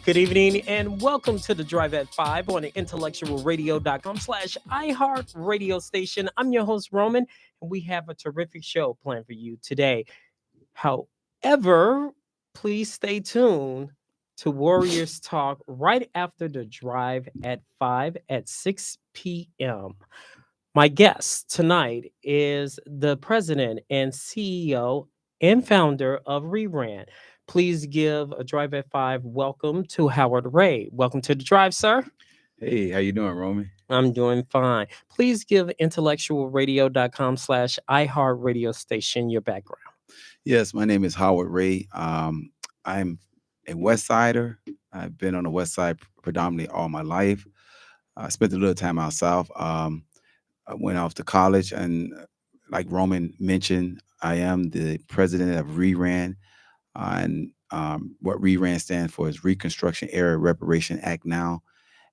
Good evening and welcome to the Drive at 5 on the intellectualradio.com/iHeart radio station. I'm your host, Roman, and we have a terrific show planned for you today. However, please stay tuned to Warriors Talk right after the Drive at 5 at 6 p.m. My guest tonight is the president and CEO and founder of Reran. Please give a Drive at 5 welcome to Howard Ray. Welcome to the Drive, sir. Hey, how you doing, Roman? I'm doing fine. Please give intellectualradio.com/iHeart radio station your background. Yes, my name is Howard Ray. I'm a West Sider. I've been on the West Side predominantly all my life. I spent a little time out south. I went off to college, and like Roman mentioned, I am the president of RERAN. And what RERAN stands for is Reconstruction Era Reparation Act Now,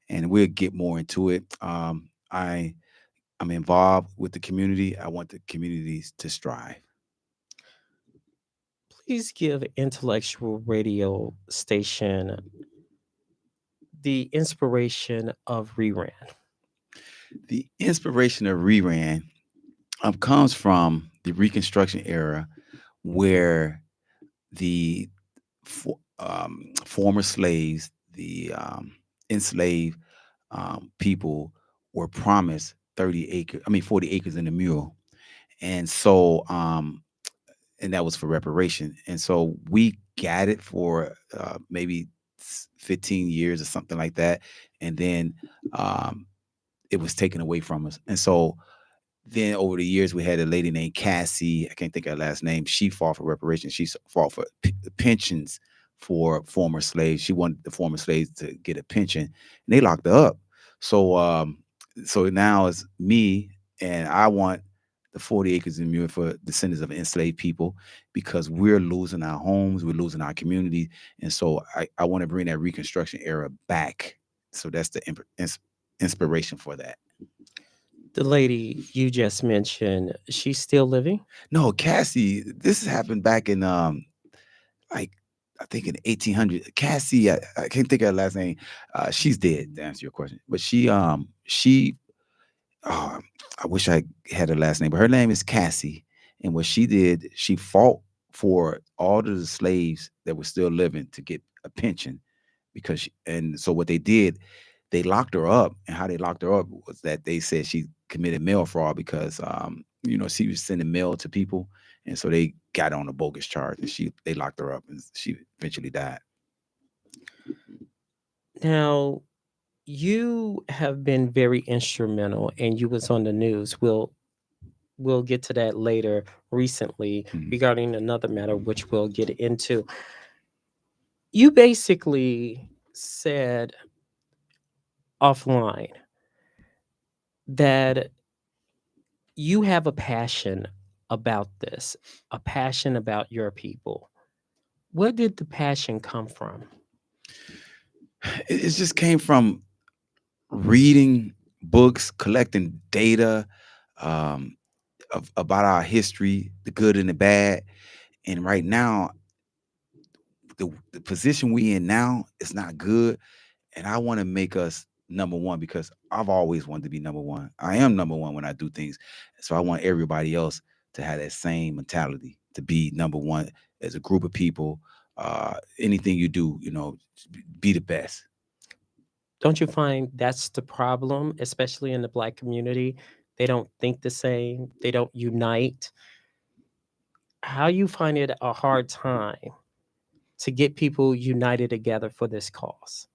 and we'll get more into it. I'm involved with the community. I want the communities to strive. Please give intellectual radio station the inspiration of Reran. The inspiration of RERAN comes from the Reconstruction era, where the former slaves, the enslaved people, were promised 40 acres in the mule, and so and that was for reparation. And so we got it for maybe 15 years or something like that, and then it was taken away from us. And so then over the years, we had a lady named Cassie. I can't think of her last name. She fought for reparations. She fought for pensions for former slaves. She wanted the former slaves to get a pension, and they locked her up. So, so now it's me, and I want the 40 acres and mule for descendants of enslaved people, because we're losing our homes, we're losing our community, and so I want to bring that Reconstruction era back. So that's the inspiration for that. The lady you just mentioned, she's still living? No, Cassie, this happened back in like I think in 1800. Cassie, I can't think of her last name. She's dead, to answer your question. But she I wish I had her last name, but her name is Cassie. And what she did, she fought for all of the slaves that were still living to get a pension, and so what they did, they locked her up. And how they locked her up was that they said she committed mail fraud, because she was sending mail to people, and so they got on a bogus charge, and they locked her up, and she eventually died. Now, you have been very instrumental, and you was on the news. We'll get to that later recently regarding another matter, which we'll get into. You basically said offline that you have a passion about this, a passion about your people. Where did the passion come from? It just came from reading books, collecting data um, about our history, the good and the bad. And right now, the position we in now is not good. And I want to make us number one, because I've always wanted to be number one. I am number one when I do things. So I want everybody else to have that same mentality, to be number one as a group of people. Anything you do, be the best. Don't you find that's the problem, especially in the Black community? They don't think the same. They don't unite. How you find it a hard time to get people united together for this cause?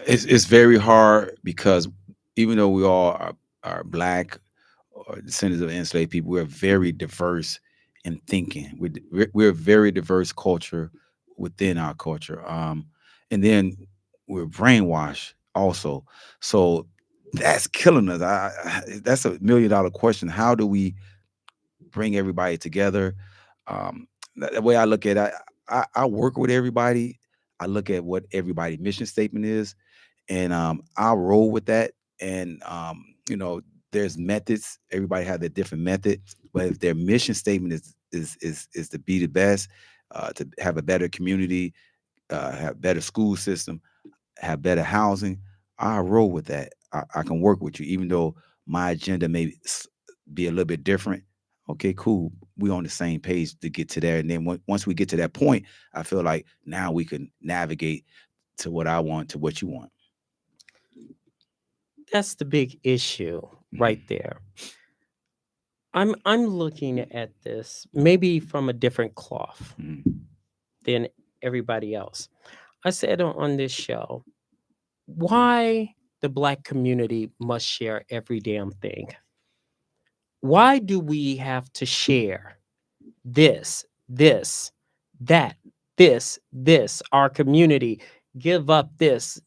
It's very hard, because even though we all are Black or descendants of enslaved people, we're very diverse in thinking. We're a very diverse culture within our culture. And then we're brainwashed also. So that's killing us. That's $1 million question. How do we bring everybody together? The way I look at it, I work with everybody. I look at what everybody's mission statement is, and I'll roll with that. And there's methods. Everybody have their different method, but if their mission statement is to be the best, to have a better community, have better school system, have better housing, I roll with that. I can work with you, even though my agenda may be a little bit different. Okay, cool. We on the same page to get to there, and then once we get to that point, I feel like now we can navigate to what I want, to what you want. That's the big issue right Mhm. there. I'm looking at this maybe from a different cloth Mhm. than everybody else. I said on this show, why the black community must share every damn thing. Why do we have to share this, that, this, our community, give up this,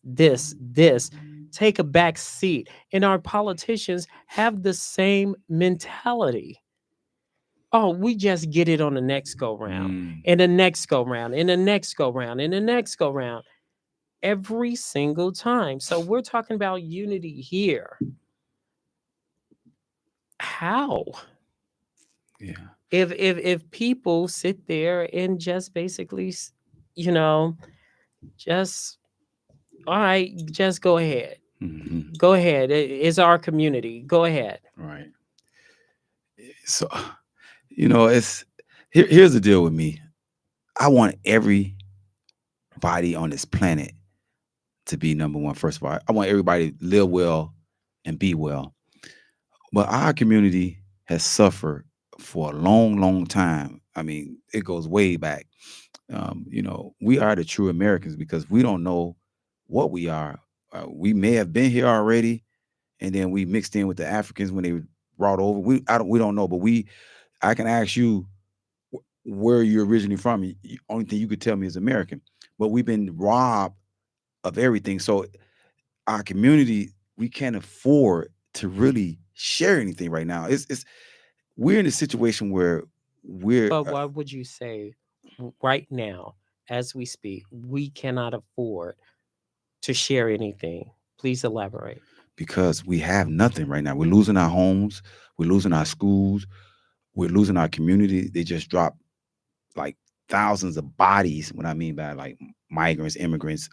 take a back seat? And our politicians have the same mentality. Oh, we just get it on the next go round, Mm. and the next go round, and the next go round, and the next go round, every single time. So we're talking about unity here. How? Yeah. If people sit there and just basically, you know, just all right, just go ahead. Mhm. Go ahead. It's our community. Go ahead. Right. So, it's here's the deal with me. I want everybody on this planet to be number one. First of all, I want everybody to live well and be well. But our community has suffered for a long, long time. I mean, it goes way back. We are the true Americans because we don't know what we are. We may have been here already, and then we mixed in with the Africans when they were brought over. We don't know, but I can ask you where you're originally from. Only thing you could tell me is American. But we've been robbed of everything. So our community, we can't afford to really share anything right now. It's we're in a situation where we're But why would you say right now, as we speak, we cannot afford to share anything? Please elaborate. because we have nothing right now. We're losing our homes, we're losing our schools, we're losing our community. They just dropped like thousands of bodies. What I mean by like migrants, immigrants,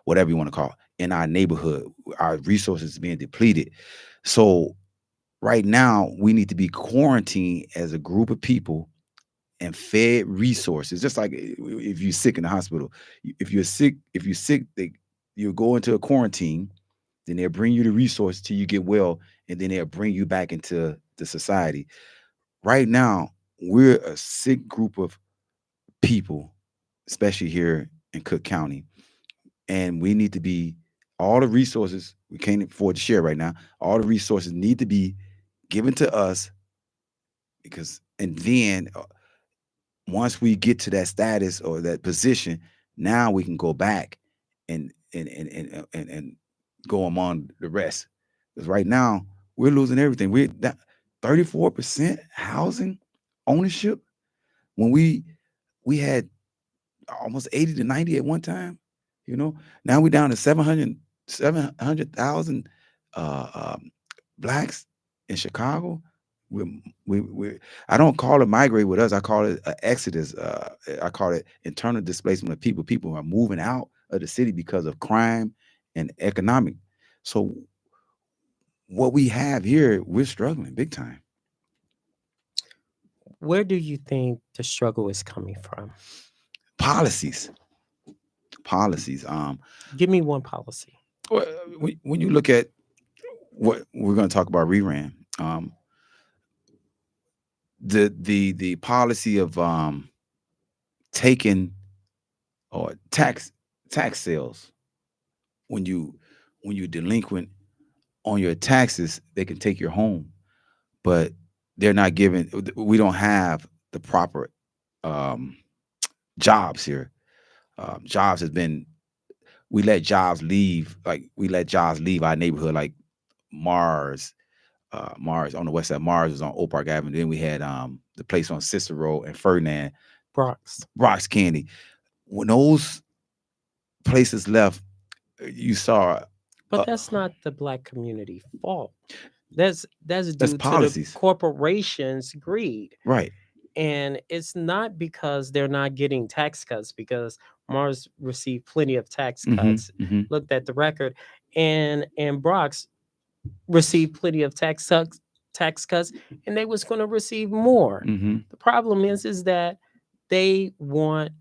whatever you want to call it, in our neighborhood. Our resources being depleted. So right now we need to be quarantined as a group of people and fed resources. Just like if you're sick in the hospital, if you're sick, you go into a quarantine. Then they'll bring you the resources till you get well, and then they'll bring you back into the society. Right now, we're a sick group of people, especially here in Cook County, and we need to be all the resources we can't afford to share right now. All the resources need to be given to us because, and then once we get to that status or that position, now we can go back and go among the rest. Because right now we're losing everything. We're that 34% housing ownership when we had almost 80 to 90 at one time. Now we're down to 700,000 uh, um, blacks in Chicago. We I don't call it migrate with us. I call it exodus. I call it internal displacement of people. People are moving out of the city because of crime and economic. So what we have here, we're struggling big time. Where do you think the struggle is coming from? Policies, policies. Give me one policy. Well, when you look at what we're going to talk about, reran, the policy of taking or tax sales when you delinquent on your taxes, they can take your home, but they're not giving. We don't have the proper um, jobs here. Jobs has been we let jobs leave, like we let jobs leave our neighborhood, like Mars. Mars on the west side. Mars was on Oak Park Avenue. Then we had the place on Cicero and Ferdinand, Bronx. Rocks Candy. When those places left, you saw But uh, that's not the black community fault. That's that's due to the policies, corporations' greed. right? And it's not because they're not getting tax cuts, because Mars received plenty of tax Mm-hmm. cuts. Mm-hmm. Looked at the record, and Brock's received plenty of tax cuts, and they was going to receive more. Mm-hmm. The problem is that they want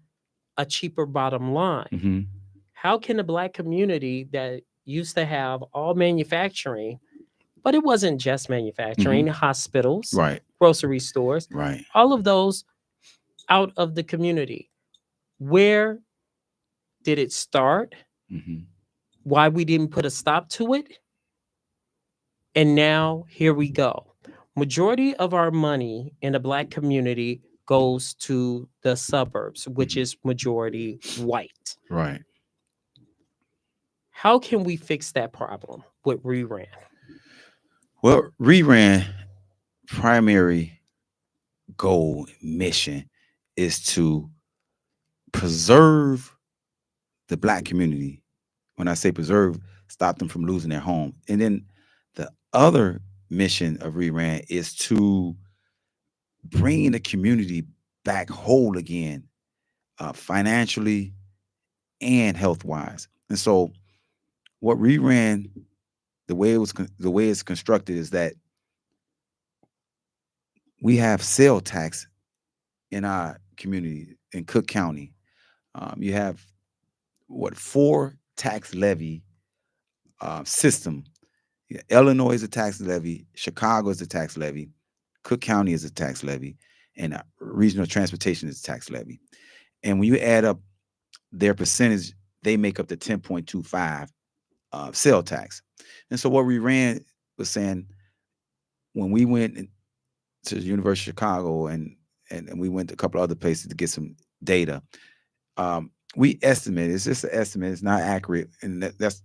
a cheaper bottom line. Mm-hmm. How can the black community that used to have all manufacturing, but it wasn't just Mm-hmm. manufacturing, hospitals, Right. grocery stores, Right. all of those out of the community? Where did it start? Mm-hmm. Why we didn't put a stop to it? And now here we go. Majority of our money in the black community goes to the suburbs, which Mm-hmm. is majority white. Right. How can we fix that problem with rerun? Well, Reran primary goal mission is to preserve the black community. When I say preserve, stop them from losing their home. And then the other mission of Reran is to bring the community back whole again, financially and health wise. And so, what Reran, the way it's constructed is that we have sale tax in our community in Cook County. You have what, four tax levy system. Yeah, Illinois is a tax levy, Chicago is a tax levy, Cook County is a tax levy, and regional transportation is a tax levy. And when you add up their percentage, they make up the 10.25 sale tax. And so what we ran was saying, when we went to the University of Chicago and we went to a couple of other places to get some data, we estimate, it's just an estimate, it's not accurate. And that's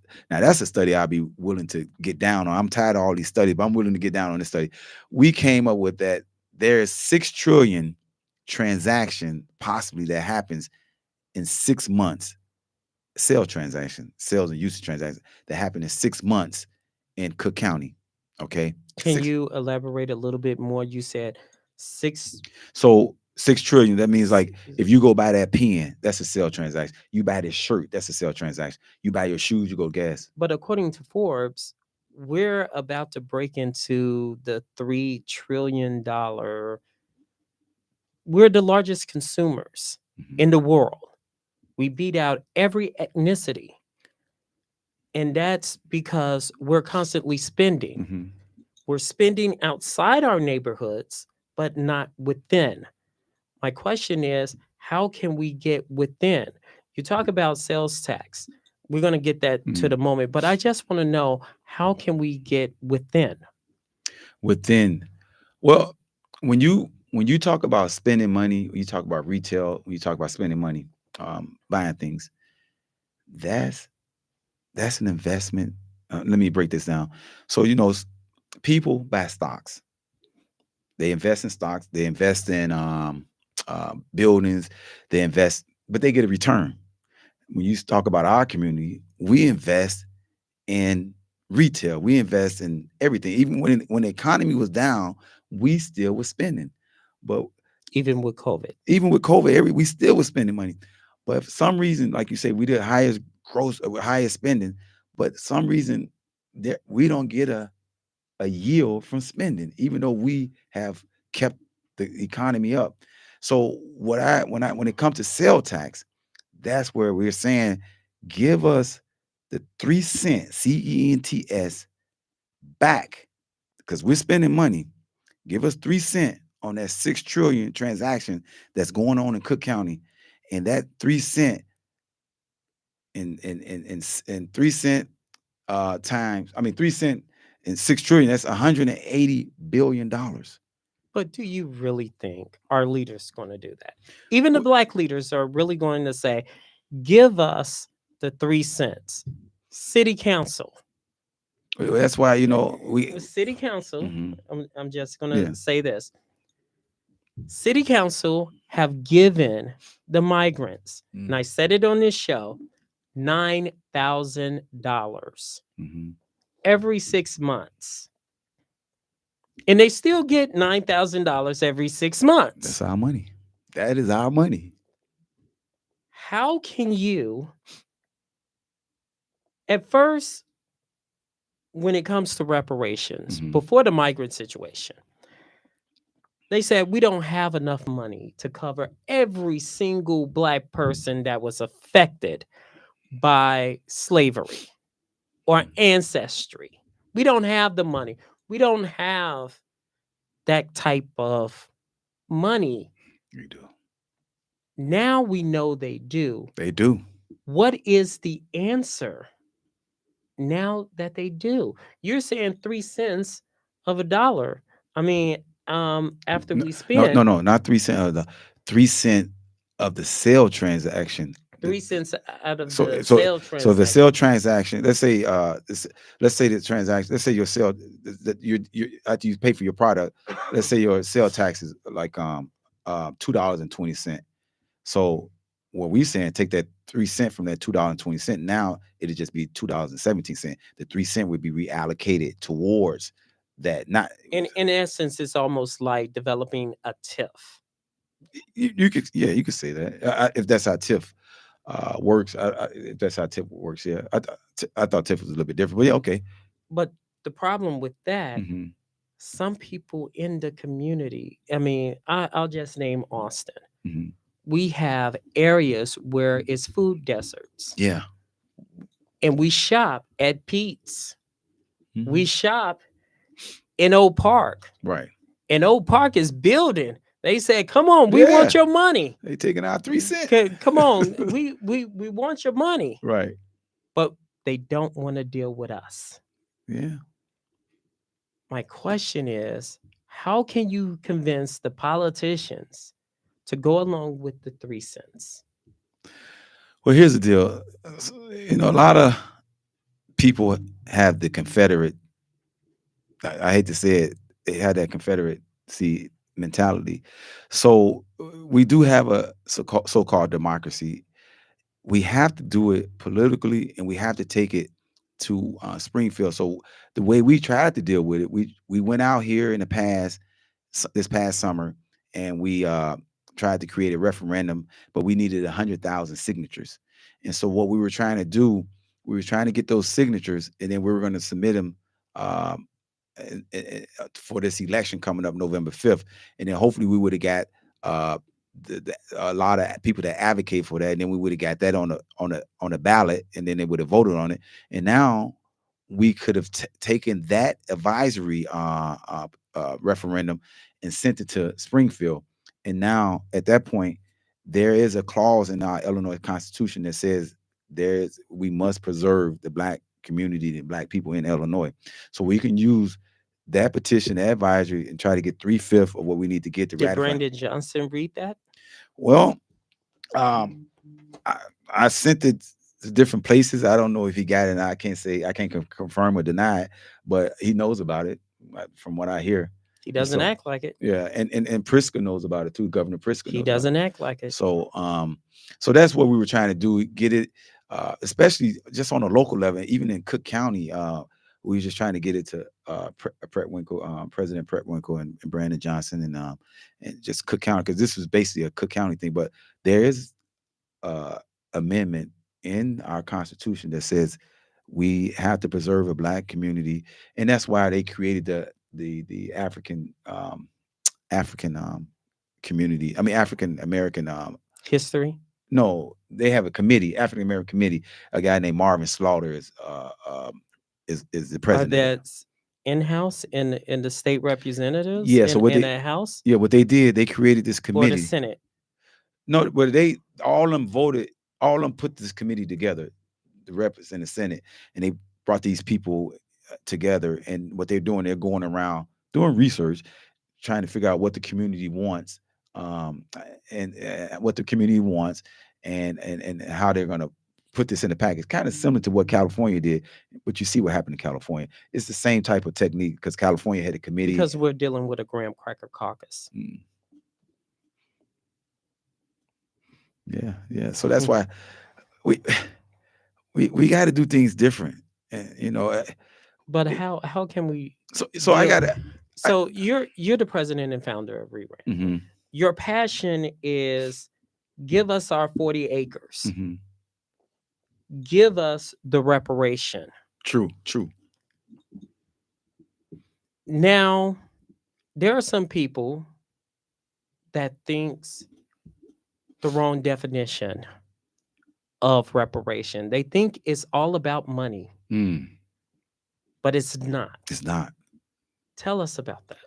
a study I'll be willing to get down on. I'm tired of all these studies, but I'm willing to get down on this study. We came up with that there's 6 trillion transaction possibly that happens in 6 months. Sales and usage transactions that happen in 6 months in Cook County. Okay. Can Six. you elaborate a little bit more? You said six. So 6 trillion, that means like if you go buy that pen, that's a sale transaction. You buy this shirt, that's a sale transaction. You buy your shoes, you go gas. But according to Forbes, we're about to break into the $3 trillion. We're the largest consumers Mhm. in the world. We beat out every ethnicity. And that's because we're constantly spending. Mhm. We're spending outside our neighborhoods, but not within. My question is, how can we get within? You talk about sales tax. We're going to get that to Mhm. the moment, but I just want to know, how can we get within? Within, well, when you talk about spending money, when you talk about retail, when you talk about spending money, buying things, that's that's an investment. Let me break this down. So people buy stocks. They invest in stocks. They invest in buildings. They invest, but they get a return. When you talk about our community, we invest in retail. We invest in everything. Even when the economy was down, we still was spending. But Even with COVID. even with COVID, we still was spending money. But for some reason, like you say, we did highest gross, highest spending. But some reason that we don't get a yield from spending, even though we have kept the economy up. So when it comes to sale tax, that's where we're saying, give us the 3 cent CENTS back, because we're spending money. Give us 3 cent on that 6 trillion transaction that's going on in Cook County, and that 3 cent and 3 cent times, I mean 3 cent and 6 trillion, that's $180 billion. But do you really think our leaders going to do that? Even the black leaders are really going to say, give us the 3 cents. City council. That's why we. City council, Mhm. I'm just going Yeah. to say this. City council have given the migrants, and I said it on this show, $9,000 Mhm. every 6 months. And they still get $9,000 every 6 months. That's our money. That is our money. how can you, at first, when it comes to reparations, Hmm. before the migrant situation, they said we don't have enough money to cover every single black person that was affected by slavery or ancestry. We don't have the money. We don't have that type of money. You do. Now we know they do. They do. What is the answer now that they do? You're saying 3 cents of a dollar. I mean, after No, we no, no, spent no, not 3 cent of the 3 cent of the sale transaction. 3 cents out of So the so sale so the sale transaction. transaction. Let's say the transaction. Let's say your sale that you after you pay for your product. Let's say your sale tax is like $2.20. So what we saying, take that 3 cent from that $2.20. Now it'd just be $2.17. The 3 cent would be reallocated towards that. Not In essence, it's almost like developing a TIF. you could, yeah, you could say that, if that's how TIF works. If that's how TIF works, yeah. I thought TIF was a little bit different, but yeah, okay. But the problem with that, Hmm. some people in the community, I mean, I'll just name Austin. Hmm. We have areas where it's food deserts, Yeah. and we shop at Pete's. We Hmm. shop in Oak Park. Right. And Oak Park is building. They said, "Come on, we want Yeah. your money. They taking out 3 cent. Come on, we want your money." Right. But they don't want to deal with us. Yeah. My question is, how can you convince the politicians to go along with the 3 cents? Well, here's the deal. A lot of people have the Confederate. I hate to say it. They had that Confederacy mentality. So we do have a so-called democracy. We have to do it politically, and we have to take it to Springfield. So the way we tried to deal with it, we went out here in the past, this past summer, and we tried to create a referendum, but we needed 100,000 signatures. And so what we were trying to do, we were trying to get those signatures, and then we were going to submit them um, for this election coming up November 5th, and then hopefully we would have got uh, a lot of people that advocate for that, and then we would have got that on a ballot, and then they would have voted on it, and now we could have taken that advisory referendum and sent it to Springfield. And now at that point, there is a clause in our Illinois Constitution that says we must preserve the black community, the black people in Illinois. So we can use that petition, that advisory, and try to get 3/5 of what we need to get to Did ratify. Brandon Johnson read that? Well, um, I, I sent it to different places. I don't know if he got it. I can't say, I can't confirm or deny it, but he knows about it from what I hear. He And doesn't so, act like it. yeah, and Priska knows about it too. Governor Priska He knows about it. doesn't act like it. So that's what we were trying to do. Get it, especially just on a local level, even in Cook County. We were just trying to get it to President Winkle, and Brandon Johnson, and just Cook County, because this was basically a Cook County thing. But there is amendment in our Constitution that says we have to preserve a black community, and that's why they created the African community. I mean, African American. History. No, they have a committee, African American committee. A guy named Marvin Slaughter is the president of that. That's in house in the state representatives Yeah. So what in they a house yeah what they did, they created this or the committee. Senate. No, but they all of them voted, all of them put this committee together, the reps in the Senate, and they brought these people together. And what they're doing, they're going around doing research, trying to figure out what the community wants, and what the community wants, and how they're going to put this in the package. Kind of similar to what California did, but you see what happened in California. It's the same type of technique because California had a committee. Because we're dealing with a graham cracker caucus. Yeah. So that's why we we got to do things different, and But how can we? So I got to. So you're the president and founder of Rerun. Mm-hmm. Your passion is Give us our 40 acres. Hmm. Give us the reparation. True, true. Now, there are some people that thinks the wrong definition of reparation. They think it's all about money, Mm, but it's not. it's not. Tell us about that.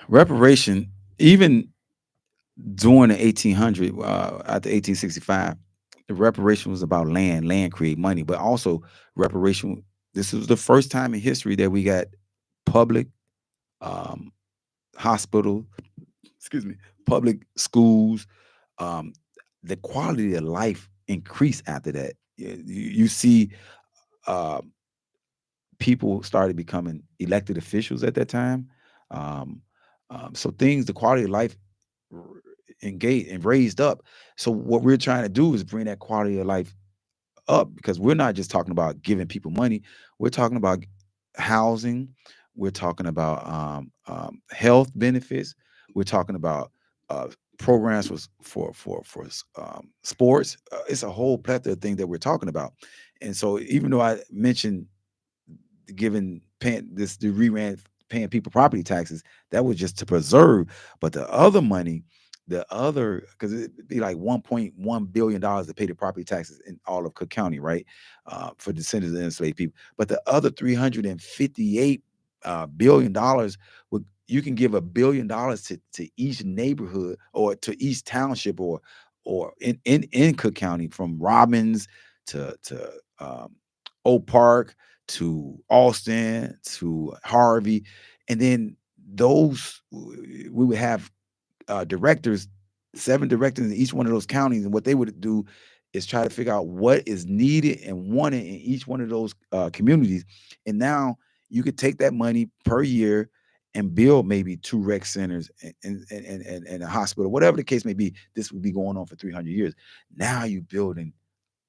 Reparation, even during the 1800, after 1865, the reparation was about land. Land create money, but also reparation. This was the first time in history that we got public um, hospital, excuse me, public schools. Um, the quality of life increased after that. You see, uh, people started becoming elected officials at that time. Um, so things, the quality of life r- engaged and raised up. So what we're trying to do is bring that quality of life up, because we're not just talking about giving people money. We're talking about housing. We're talking about health benefits. We're talking about programs for sports. It's a whole plethora of things that we're talking about. And so even though I mentioned giving paying this the reran paying people property taxes, that was just to preserve. But the other money, the other, because it'd be like $1.1 billion to pay the property taxes in all of Cook County, right? For descendants of enslaved people. But the other $358 billion would, you can give $1 billion to each neighborhood or to each township, or in Cook County, from Robbins to Oak Park to Austin to Harvey. And then those, we would have directors, 7 directors in each one of those counties, and what they would do is try to figure out what is needed and wanted in each one of those communities. And now you could take that money per year and build maybe 2 rec centers and a hospital, whatever the case may be. This would be going on for 300 years. Now you building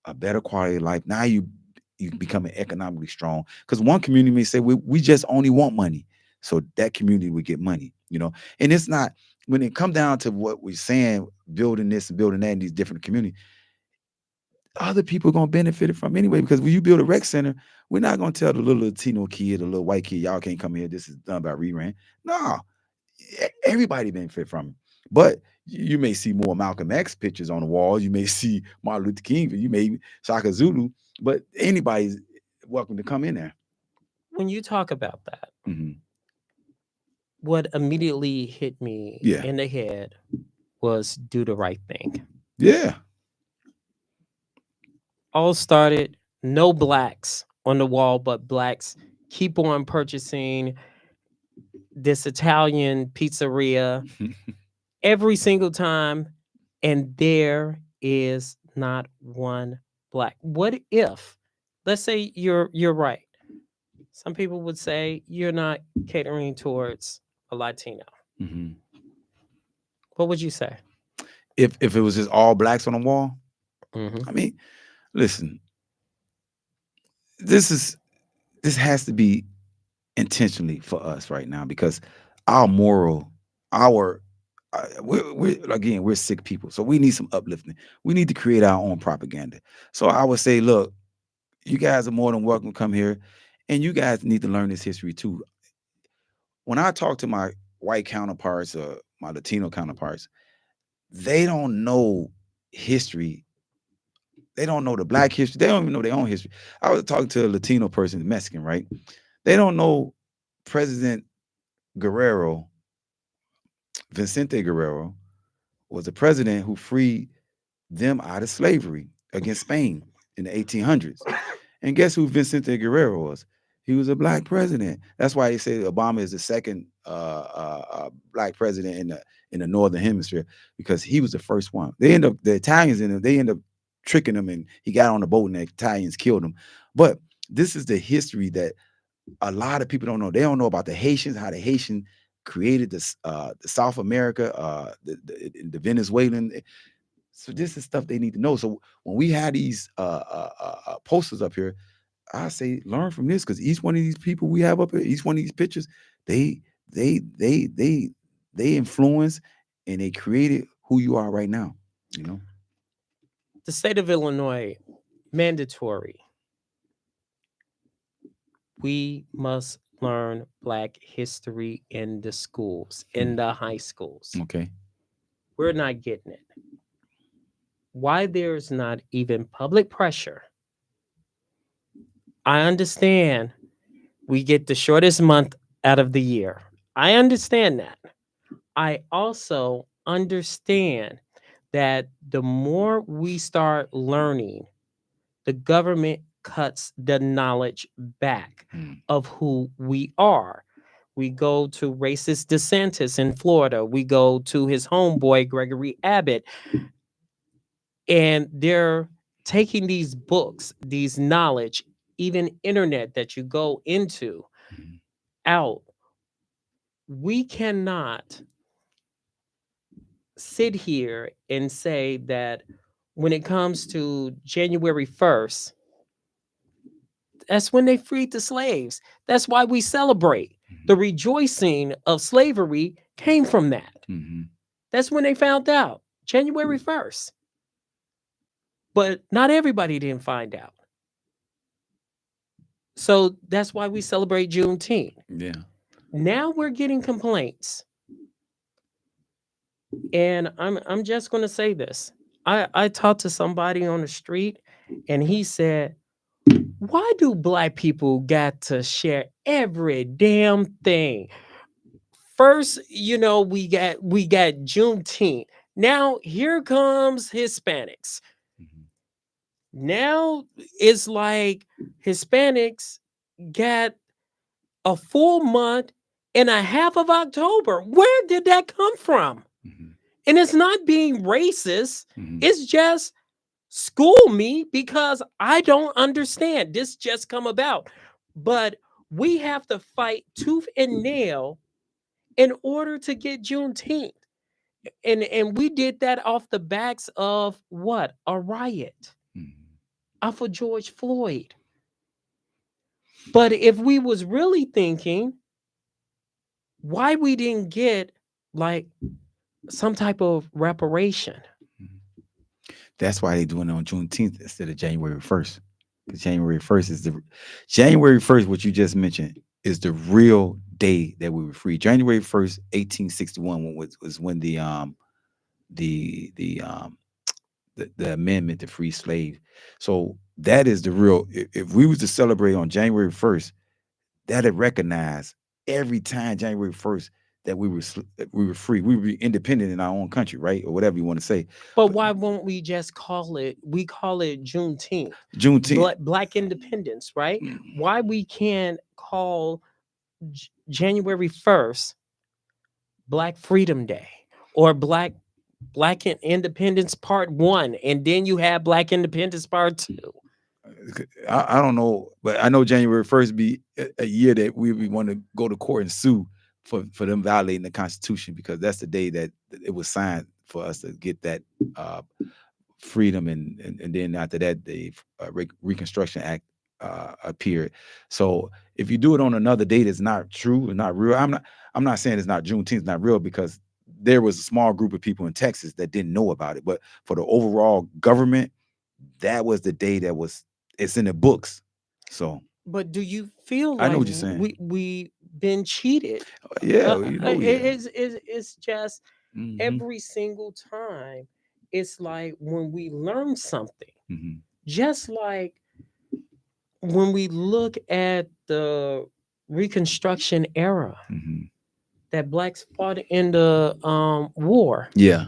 a better quality of life. Now you becoming economically strong. Because one community may say, we just only want money. So that community would get money, And it's not, when it come down to what we're saying, building this and building that in these different communities, other people are gonna benefit it from anyway. Because when you build a rec center, we're not gonna tell the little Latino kid, the little white kid, y'all can't come here. This is done by rerun. No, everybody benefit from it. But you may see more Malcolm X pictures on the walls. You may see Martin Luther King. You may Shaka Zulu. But anybody's welcome to come in there. When you talk about that, Hmm. what immediately hit me Yeah, in the head was do the right thing. yeah. All started no blacks on the wall, but blacks keep on purchasing this Italian pizzeria every single time, and there is not one black. What if, let's say you're right. Some people would say you're not catering towards a Latino. Hmm. What would you say? If it was just all blacks on the wall, Hmm. I mean, listen, this is this has to be intentionally for us right now, because our moral, our we're again, we're sick people, so we need some uplifting. We need to create our own propaganda. So I would say, look, you guys are more than welcome to come here, and you guys need to learn this history too. When I talk to my white counterparts or my Latino counterparts, they don't know history. They don't know the black history. They don't even know their own history. I was talking to a Latino person, Mexican, right? They don't know President Guerrero, Vicente Guerrero, was a president who freed them out of slavery against Spain in the 1800s. And guess who Vicente Guerrero was? He was a black president. That's why they say Obama is the second black president in the northern hemisphere, because he was the first one. They end up, the Italians in him. They end up tricking him, and he got on the boat, and the Italians killed him. But this is the history that a lot of people don't know. They don't know about the Haitians, how the Haitian created this the South America, the Venezuelan. So this is stuff they need to know. So when we had these posters up here, I say learn from this, because each one of these people we have up here, each one of these pictures, they they they they they influence and they created who you are right now. You know. The state of Illinois, mandatory. We must learn Black history in the schools, in Mm. the high schools. Okay. We're not getting it. Why there's not even public pressure? I understand we get the shortest month out of the year. I understand that. I also understand that the more we start learning, the government cuts the knowledge back Mm. of who we are. We go to racist DeSantis in Florida. We go to his homeboy, Gregory Abbott, and they're taking these books, these knowledge, even internet that you go into Mm. out. We cannot sit here and say that when it comes to January 1st, that's when they freed the slaves. That's why we celebrate. The Mm. rejoicing of slavery came from that. Mm. That's when they found out, January 1st. But not everybody didn't find out. So that's why we celebrate Juneteenth. Yeah. Now we're getting complaints. And I'm just gonna say this. I talked to somebody on the street and he said, why do Black people got to share every damn thing? First, we got Juneteenth. Now here comes Hispanics. Mm. Now it's like Hispanics got a full month and a half of October. Where did that come from? Mm. And it's not being racist. Mm. It's just school me because I don't understand. This just come about. But we have to fight tooth and nail in order to get Juneteenth. And we did that off the backs of what? A riot Mm. off of George Floyd. But if we was really thinking why we didn't get like some type of reparation. Mm. That's why they doing it on Juneteenth instead of January 1st. Because January 1st, what you just mentioned, is the real day that we were free. January 1st, 1861 was when the the amendment to free slave. So that is the real. If we was to celebrate on January 1st, that'd recognize every time January 1st that that we were free. We would be independent in our own country, right, or whatever you want to say. But But why won't we just call it? We call it Juneteenth, Juneteenth. Black Independence, right? Mm. Why we can't call January 1st Black Freedom Day or Black Independence Part 1 and then you have Black Independence Part 2. I don't know, but I know January 1st be a year that we want to go to court and sue for them violating the Constitution, because that's the day that it was signed for us to get that uh, freedom, and then after that the Reconstruction Act appeared. So if you do it on another date, it's not true and not real. I'm not saying it's not Juneteenth, it's not real, because there was a small group of people in Texas that didn't know about it. But for the overall government, that was the day that was it's in the books. So But do you feel I know like what you're saying. we been cheated? Yeah, you know, yeah. It's just Hmm. every single time. It's like when we learn something, Hmm. just like when we look at the Reconstruction era Hmm. that blacks fought in the war, Yeah.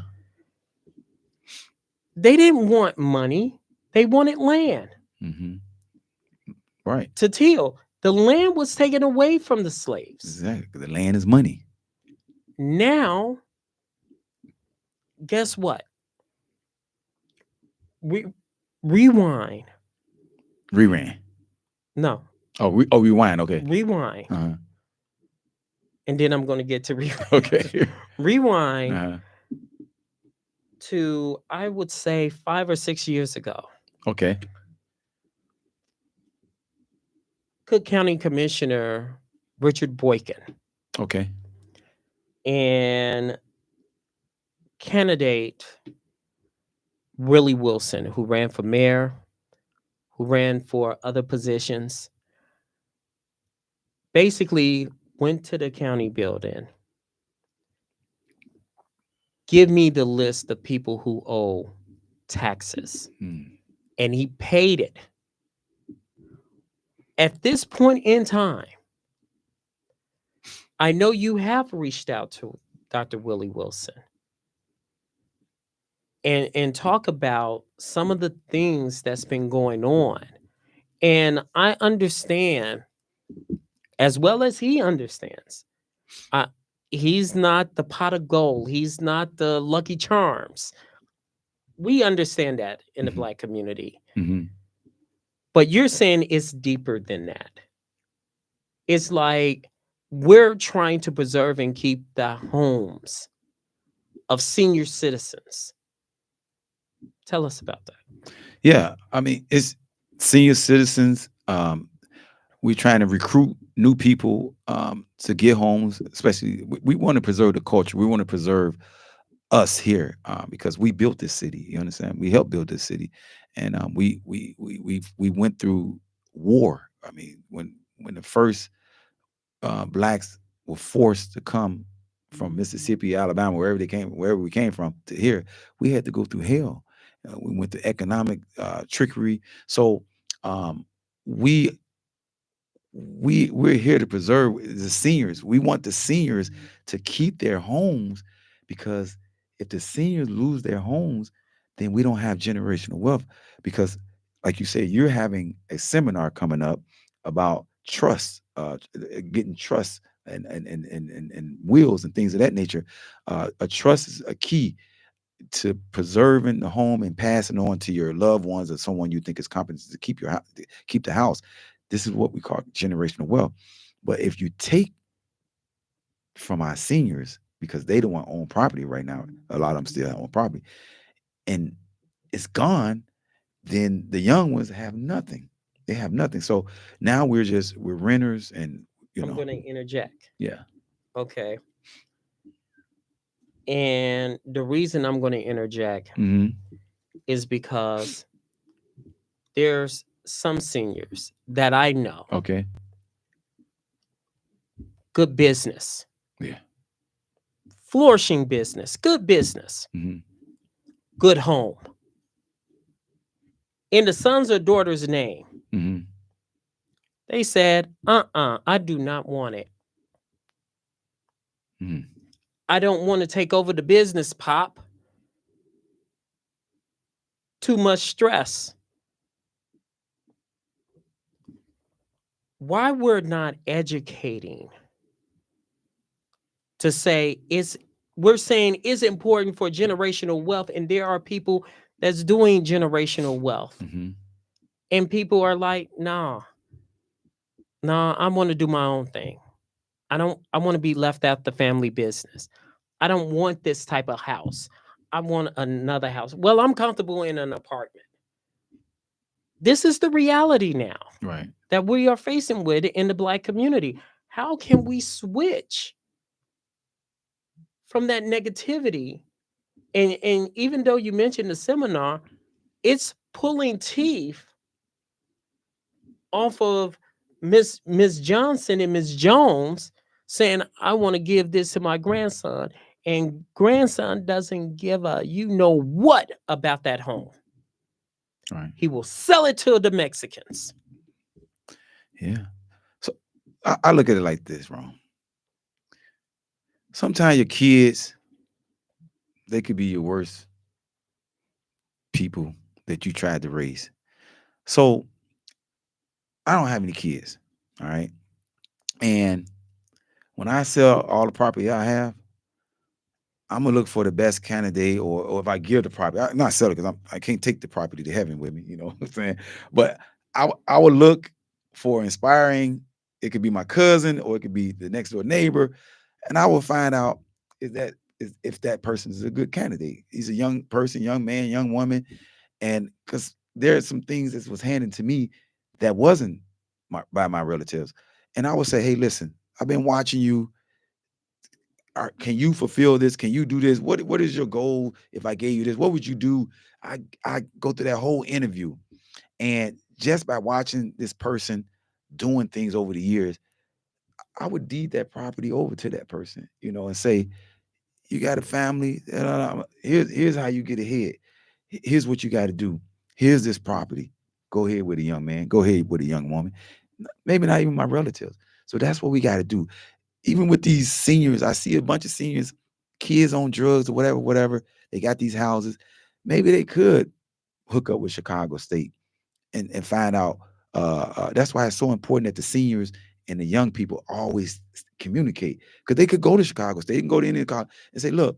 they didn't want money; they wanted land Hmm. Right. to till. The land was taken away from the slaves. Exactly. The land is money. Now, guess what? We rewind. Reran. No, Rewind. Okay. rewind, Uh-huh. and then I'm going to get to rewind. Okay. Rewind Uh-huh. to I would say 5 or 6 years ago. Okay. Cook County Commissioner Richard Boykin Okay. and candidate Willie Wilson, who ran for mayor, who ran for other positions, basically went to the county building, give me the list of people who owe taxes. Mm. And he paid it. At this point in time, I know you have reached out to Dr. Willie Wilson and talk about some of the things that's been going on. And I understand, as well as he understands, uh, he's not the pot of gold. He's not the Lucky Charms. We understand that in the Mhm. Black community. Mhm. But you're saying it's deeper than that. It's like we're trying to preserve and keep the homes of senior citizens. Tell us about that. Yeah, I mean, it's senior citizens. We're trying to recruit new people to get homes. Especially, we want to preserve the culture. We want to preserve us here because we built this city. You understand? We helped build this city, and we went through war. I mean, when the first blacks were forced to come from Mississippi, Alabama, wherever we came from to here, we had to go through hell. We went through economic trickery. So um, we we're here to preserve the seniors. We want the seniors to keep their homes because if the seniors lose their homes, then we don't have generational wealth. Because, like you said, you're having a seminar coming up about trust, getting trust and wills and things of that nature. A trust is a key to preserving the home and passing on to your loved ones or someone you think is competent to keep keep the house. This is what we call generational wealth. But if you take from our seniors because they don't want to own property right now, a lot of them still own property, and it's gone, then the young ones have nothing. They have nothing. So now we're renters, and I'm going to interject. yeah. Okay. And the reason I'm going to interject Hmm. is because there's some seniors that I know, Okay. good business, Yeah. flourishing business, good business, Hmm. good home. In the son's or daughter's name, Hmm. they said, I do not want it. Hmm. I don't want to take over the business, Pop. Too much stress. Why we're not educating to say we're saying it's important for generational wealth, and there are people that's doing generational wealth. Hmm. And people are like, nah, I want to do my own thing. I want to be left out the family business. I don't want this type of house. I want another house. Well, I'm comfortable in an apartment. This is the reality now Right. that we are facing with in the Black community. How can we switch from that negativity? And even though you mentioned the seminar, it's pulling teeth off of Miss Johnson and Miss Jones saying, I want to give this to my grandson. And grandson doesn't give a you know what about that home. Right. He will sell it to the Mexicans. Yeah. So I look at it like this, Ron. Sometimes your kids, they could be your worst people that you tried to raise. So I don't have any kids. All right. And when I sell all the property I have, I'm gonna look for the best candidate, or if I give the property, not sell it because I can't take the property to heaven with me. You know what I'm saying? But I would look for inspiring. It could be my cousin, or it could be the next door neighbor, and I will find out if that person is a good candidate. He's a young person, young man, young woman, and because there are some things that was handed to me that wasn't by my relatives, and I would say, hey, listen, I've been watching you. can you fulfill this? Can you do this? What is your goal? If I gave you this, what would you do? I go through that whole interview, and just by watching this person doing things over the years, I would deed that property over to that person, and say, you got a family. Here's how you get ahead. Here's what you got to do. Here's this property. Go ahead with a young man. Go ahead with a young woman. Maybe not even my relatives. So that's what we got to do. Even with these seniors, I see a bunch of seniors, kids on drugs or whatever, whatever. They got these houses. Maybe they could hook up with Chicago State and find out. That's why it's so important that the seniors and the young people always communicate, because they could go to Chicago State, they can go to any college and say, look,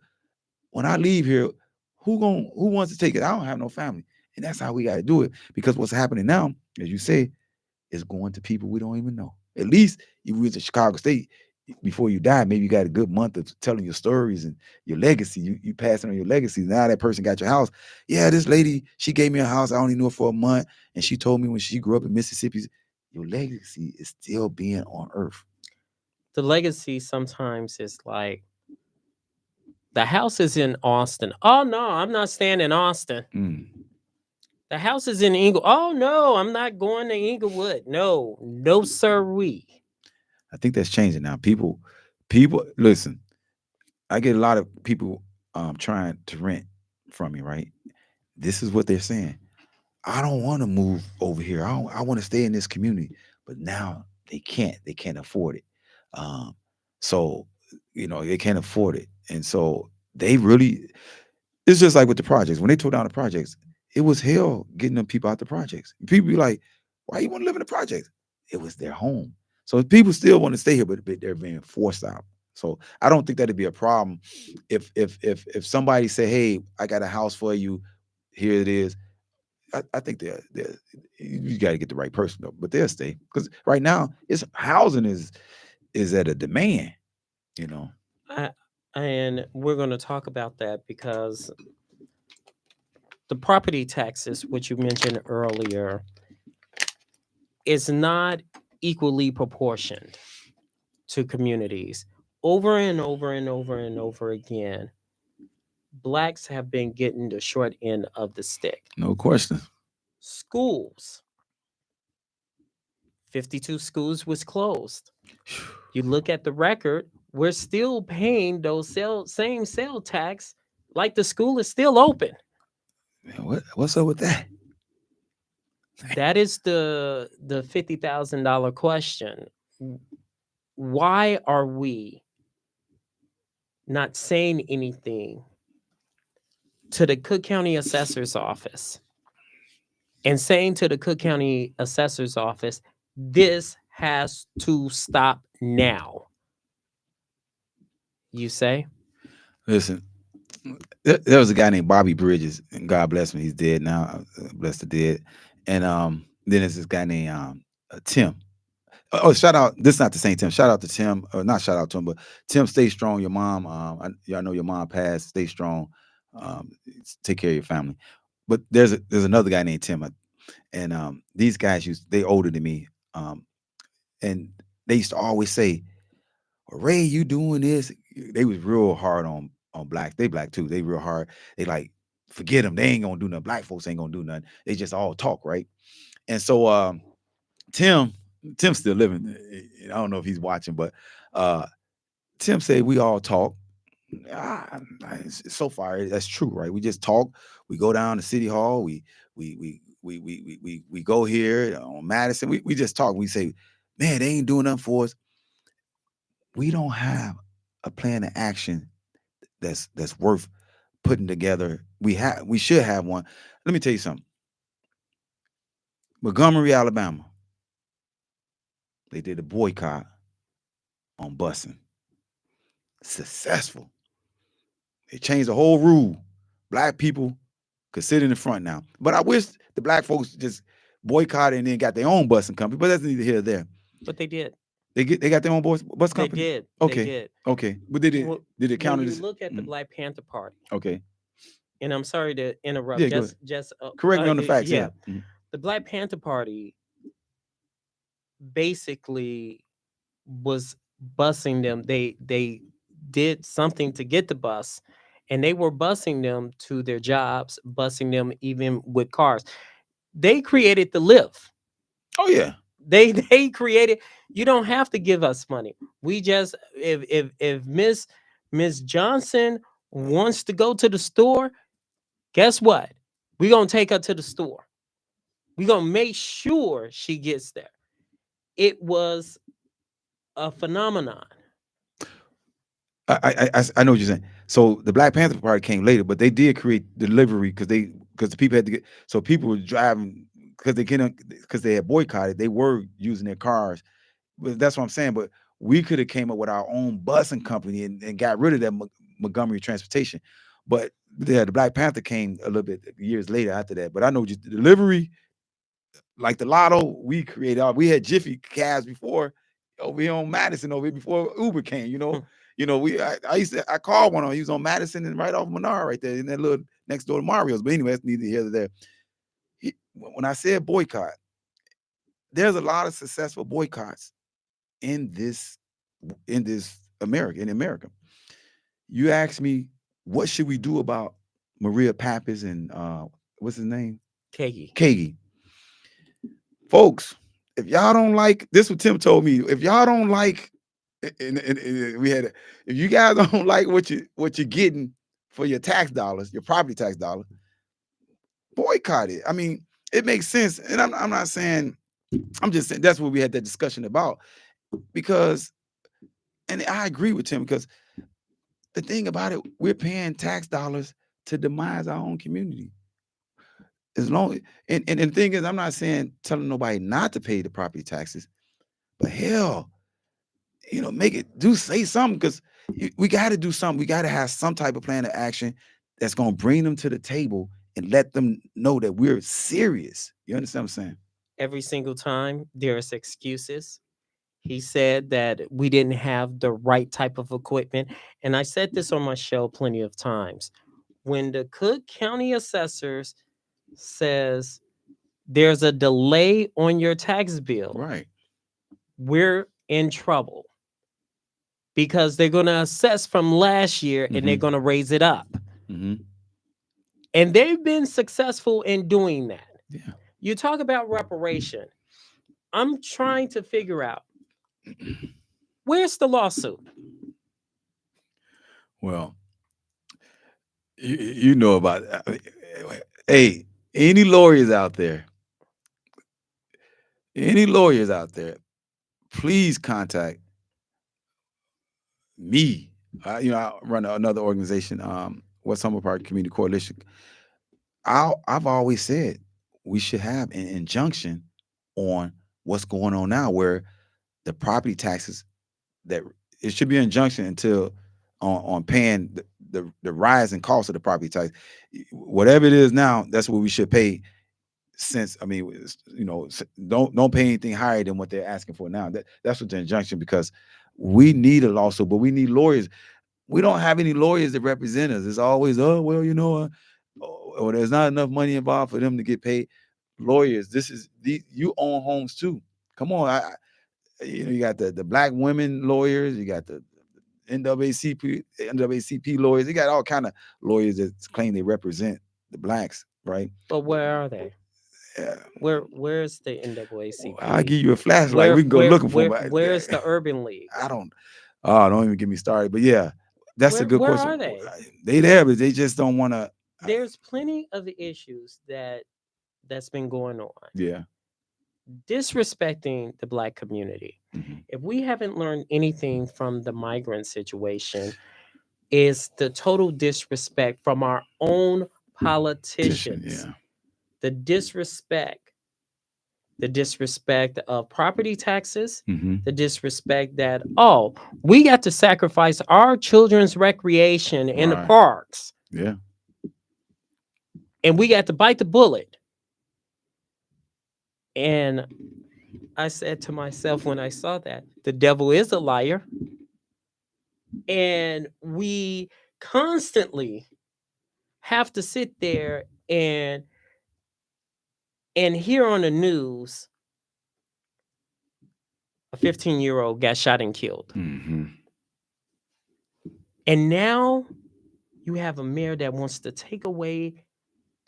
when I leave here, who wants to take it? I don't have no family. And that's how we got to do it, because what's happening now, as you say, is going to people we don't even know. At least you was at Chicago State before you died. Maybe you got a good month of telling your stories and your legacy. You passing on your legacy. Now that person got your house. Yeah, this lady, she gave me a house. I only knew her for a month, and she told me when she grew up in Mississippi. Your legacy is still being on earth. The legacy sometimes is like, the house is in Austin. Oh no, I'm not staying in Austin. Mm. The house is in Inglewood. Oh no, I'm not going to Inglewood. No, no, sirree. I think that's changing now. People, listen. I get a lot of people trying to rent from me. Right? This is what they're saying. I don't want to move over here. I want to stay in this community. But now they can't. They can't afford it. Um, so they can't afford it, and so they really. It's just like with the projects. When they tore down the projects, it was hell getting them people out the projects. People be like, "Why you want to live in the projects?" It was their home. So people still want to stay here, but they're being forced out. So I don't think that'd be a problem if somebody say, "Hey, I got a house for you. Here it is." I think they're you got to get the right person though, but they'll stay, because right now it's housing is at a demand. You know. I, and we're going to talk about that because the property taxes, which you mentioned earlier, is not equally proportioned to communities. Over and over and over and over again, blacks have been getting the short end of the stick. No question. Schools, 52 schools was closed. You look at the record, we're still paying those same sale tax like the school is still open. Man, what's up with that? That is the $50,000 question. Why are we not saying anything to the Cook County Assessor's Office and saying to the Cook County Assessor's Office, this has to stop now? You say? Listen, there was a guy named Bobby Bridges, and God bless him, he's dead now. Bless the dead. And then there's this guy named Tim. Oh, shout out! This is not the same Tim. Shout out to Tim. Not shout out to him, but Tim, stay strong. Your mom, y'all know your mom passed. Stay strong. Um, take care of your family. But there's another guy named Tim, and these guys they older than me, and they used to always say, well, Ray, you doing this? They was real hard on blacks. They black too. They real hard. They like, forget them. They ain't gonna do nothing. Black folks ain't gonna do nothing. They just all talk, right? And so Tim, Tim's still living. I don't know if he's watching, but Tim said we all talk. Ah, so far that's true, right? We just talk. We go down to City Hall. We go here on Madison. We just talk. We say, man, they ain't doing nothing for us. We don't have a plan of action that's worth putting together. We should have one. Let me tell you something. Montgomery, Alabama, they did a boycott on busing. Successful. They changed the whole rule. Black people could sit in the front now. But I wish the black folks just boycotted and then got their own busing company. But that's neither here nor there. But they did. They got their own bus company. They did. Okay. They did. Okay. But did it count when as? You look at the Black Panther Party? Okay. And I'm sorry to interrupt. Yeah, just correct me on the facts. Yeah. Mm-hmm. The Black Panther Party basically was busing them. did something to get the bus, and they were busing them to their jobs, busing them even with cars. They created the lift. Oh yeah. They created. You don't have to give us money. We just, if Miss Johnson wants to go to the store, guess what? We're gonna take her to the store. We're gonna make sure she gets there. It was a phenomenon. I know what you're saying. So the Black Panther Party came later, but they did create delivery because the people had to get, so people were driving because they had boycotted. They were using their cars, but that's what I'm saying. But we could have came up with our own busing company and got rid of that Montgomery transportation. But yeah, the Black Panther came a little bit years later after that. But I know just the delivery, like the lotto, we created. We had Jiffy cabs before over here on Madison over here before Uber came. I used to I called one on. He was on Madison and right off Menard right there in that little next door to Mario's. But anyway, that's neither here nor there. When I said boycott, there's a lot of successful boycotts in America. You asked me what should we do about Maria Pappas and what's his name? Kagi. Kagi. Folks, if y'all don't like this, what Tim told me, if y'all don't like, and we had, if you guys don't like what you're getting for your tax dollars, your property tax dollars, boycott it. I mean, it makes sense, and I'm not saying, I'm just saying that's what we had that discussion about because, and I agree with Tim because the thing about it, we're paying tax dollars to demise our own community. As long and the thing is, I'm not saying telling nobody not to pay the property taxes, but hell, make it say something because we got to do something. We got to have some type of plan of action that's gonna bring them to the table and let them know that we're serious. You understand what I'm saying? Every single time there's excuses. He said that we didn't have the right type of equipment. And I said this on my show plenty of times. When the Cook County assessors says there's a delay on your tax bill, Right. we're in trouble because they're going to assess from last year and they're Mm-hmm. going to raise it up. Mm-hmm. And they've been successful in doing that. Yeah. You talk about reparation. I'm trying to figure out where's the lawsuit? Well, you know about hey, any lawyers out there, please contact me. I run another organization, West Summer Park Community Coalition. I've always said we should have an injunction on what's going on now, where the property taxes that it should be an injunction until on paying the rise in cost of the property tax, whatever it is now. That's what we should pay. Since I mean, don't pay anything higher than what they're asking for now. That's what the injunction because we need a lawsuit, but we need lawyers. We don't have any lawyers that represent us. It's always, oh well, or there's not enough money involved for them to get paid. Lawyers, you own homes too. Come on, you got the black women lawyers, you got the NAACP lawyers. You got all kind of lawyers that claim they represent the blacks, right? But where are they? Yeah. Where's the NAACP? I'll give you a flashlight. We can go looking for them. Where's the Urban League? I don't. Oh, don't even get me started. But yeah, that's a good Where question. are they? They there, but they just don't want to. There's plenty of issues that's been going on. Yeah. Disrespecting the black community. Mm-hmm. If we haven't learned anything from the migrant situation, is the total disrespect from our own politicians. Yeah. The disrespect of property taxes, Mm-hmm. the disrespect that, we got to sacrifice our children's recreation in the parks. Yeah. And we got to bite the bullet. And I said to myself when I saw that, the devil is a liar. And we constantly have to sit there and hear on the news a 15-year-old got shot and killed. Mm-hmm. And now you have a mayor that wants to take away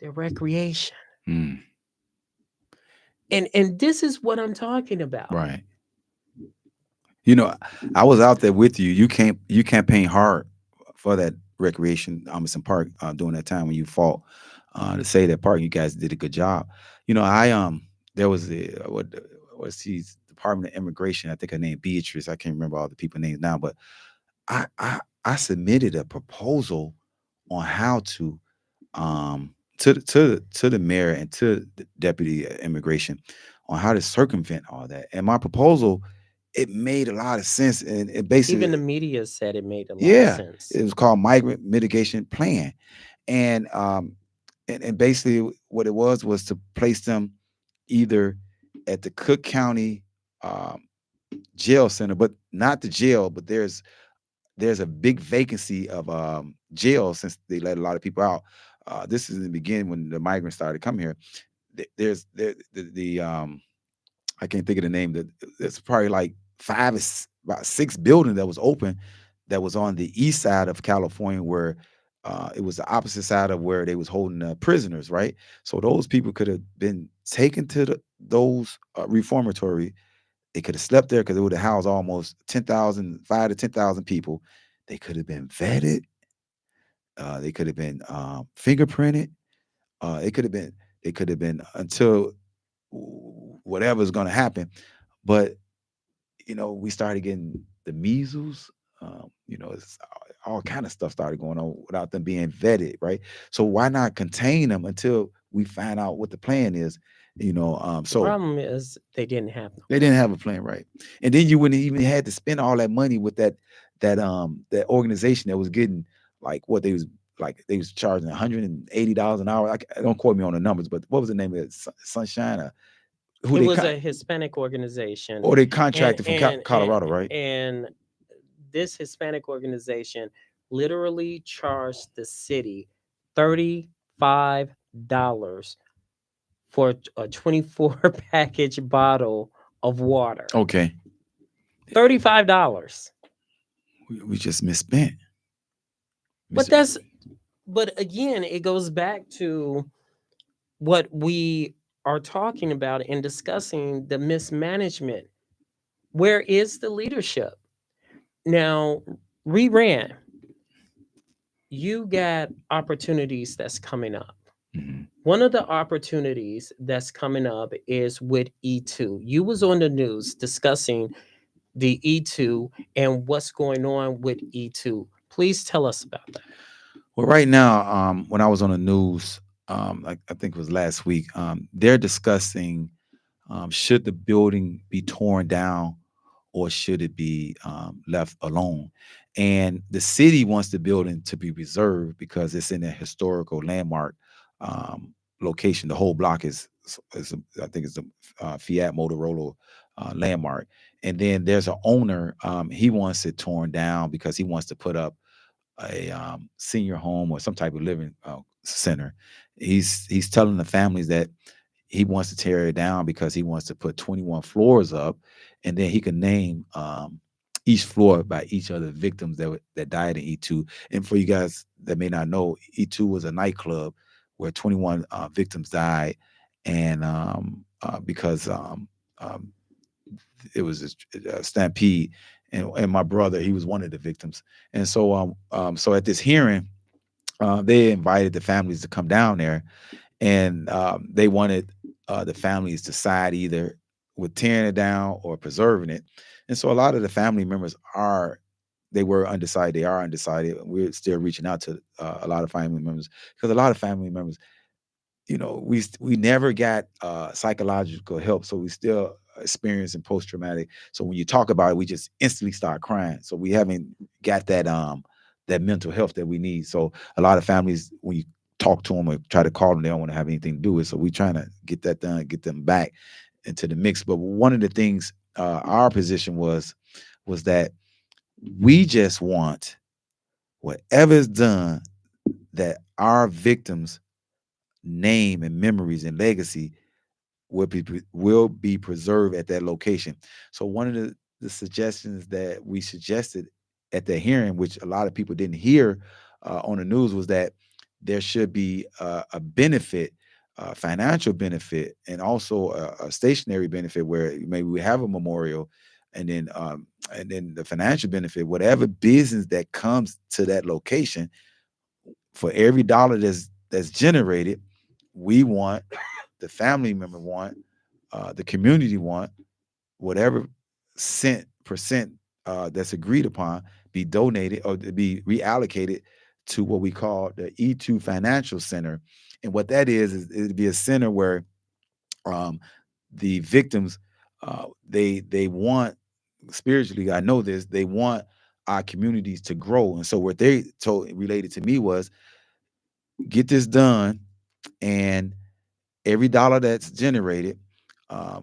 their recreation. Mm, And this is what I'm talking about. right. You know, I was out there with you. You campaigned hard for that recreation, Amundsen Park, during that time when you fought to say that park. You guys did a good job. You know, I there was the what was she's Department of Immigration. I think her name Beatrice. I can't remember all the people names now, but I submitted a proposal on how to to the mayor and to the deputy immigration on how to circumvent all that. And my proposal, it made a lot of sense, and it Even basically, the media said it made a lot of yeah, sense. it was called migrant mitigation plan, and and basically what it was to place them either at the Cook County um, jail center, but not the jail, but there's a big vacancy of jail since they let a lot of people out. This is in the beginning when the migrants started coming here. There's the I can't think of the name. That There's probably like about six buildings that was open that was on the east side of California where it was the opposite side of where they was holding prisoners, right? So those people could have been taken to those reformatory. They could have slept there because it would have housed almost 10,000, 5 to 10,000 people. They could have been vetted. They could have been fingerprinted. It could have been. They could have been until whatever's going to happen. But we started getting the measles. It's all kind of stuff started going on without them being vetted, right? So why not contain them until we find out what the plan is? The So problem is they didn't have no they plan. didn't have a plan, right? And then you wouldn't even had to spend all that money with that organization that was getting like what they was charging $180 an hour. Don't quote me on the numbers, but what was the name of it? Sunshine, who It they was con- a Hispanic organization, or they and contracted from and and Colorado, right? and this Hispanic organization literally charged the city $35 for a 24 package bottle of water. Okay, $35. we just misspent. But Mis- that's but again, it goes back to what we are talking about in discussing the mismanagement. Where is the leadership? Now, reran, you got opportunities that's coming up. Mhm. One of the opportunities that's coming up is with E2. You was on the news discussing the E2 and what's going on with E2. Please tell us about that. Well, right now, when I was on the news, like I think it was last week, they're discussing should the building be torn down or should it be left alone? And the city wants the building to be reserved because it's in a historical landmark location. The whole block I think it's the Fiat Motorola landmark. And then there's an owner. He wants it torn down because he wants to put up a senior home or some type of living center. He's telling the families that he wants to tear it down because he wants to put 21 floors up, and then he can name each floor by each of the victims that died in E2. And for you guys that may not know, E2 was a nightclub where 21 victims died, and because um, it was a stampede, and my brother, he was one of the victims. And so at this hearing, they invited the families to come down there, and they wanted the families to side either with tearing it down or preserving it. And so a lot of the family members they were undecided. They are undecided. We're still reaching out to a lot of family members because a lot of family members, we never got psychological help, so we still experiencing post traumatic. So when you talk about it, we just instantly start crying. So we haven't got that mental health that we need. So a lot of families, when you talk to them or try to call them, they don't want to have anything to do with it. So we trying to get that done, get them back into the mix. But one of the things our position was that we just want whatever is done, that our victims' name and memories and legacy will be preserved at that location. So one of the suggestions that we suggested at the hearing, which a lot of people didn't hear on the news, was that there should be a benefit, financial benefit, and also a stationary benefit where maybe we have a memorial, and then the financial benefit, whatever business that comes to that location, for every dollar that's generated, we want, the family member want, the community want, whatever percent that's agreed upon be donated or to be reallocated to what we call the E2 Financial Center. And what that is it'd be a center where um, the victims, they want, spiritually, I know this, they want our communities to grow. And so what they told related to me was, get this done, and every dollar that's generated,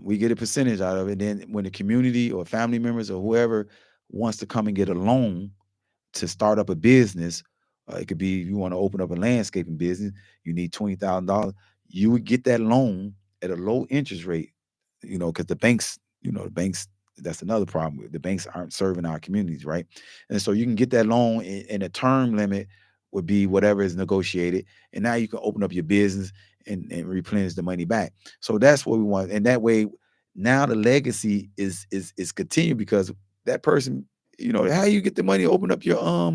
we get a percentage out of it. Then when the community or family members or whoever wants to come and get a loan to start up a business, it could be you want to open up a landscaping business, you need $20,000, you would get that loan at a low interest rate, because the banks, that's another problem. The banks aren't serving our communities, right? And so you can get that loan, and a term limit would be whatever is negotiated, and now you can open up your business and replenish the money back. So that's what we want, and that way, now the legacy is continued, because that person, how you get the money to open up your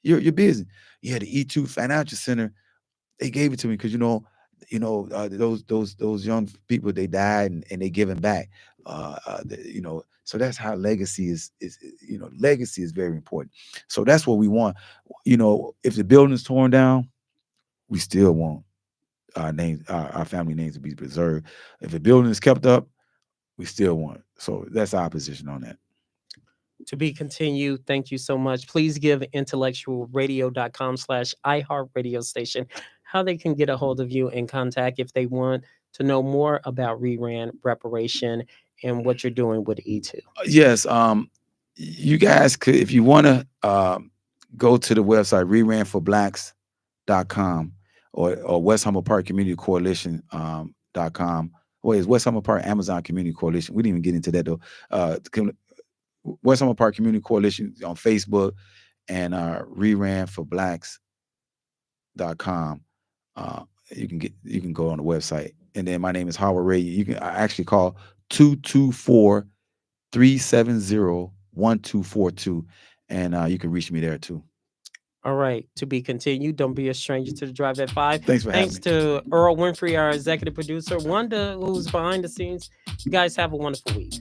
business. Yeah, the E2 Financial Center, they gave it to me because those young people, they died, and they giving back. So that's how legacy is. Legacy is very important. So that's what we want. If the building is torn down, we still want our names, our family names to be preserved. If the building is kept up, we still want it. So that's our position on that. To be continued. Thank you so much. Please give intellectualradio.com/iHeartRadio station how they can get a hold of you and contact if they want to know more about reran reparation and what you're doing with E2. Yes. You guys could, if you want to, go to the website reranforblacks.com, or West Humboldt Park Community Coalition .com. Well, it's West Humboldt Park Amazon Community Coalition. We didn't even get into that though. West Humboldt Park Community Coalition on Facebook, and reranforblacks.com. You can go on the website, and then my name is Howard Ray. You can actually call 224-370-1242, and you can reach me there too. All right. To be continued. Don't be a stranger to the Drive at 5. Thanks for having me. To Earl Winfrey, our executive producer, Wanda, who's behind the scenes. You guys have a wonderful week.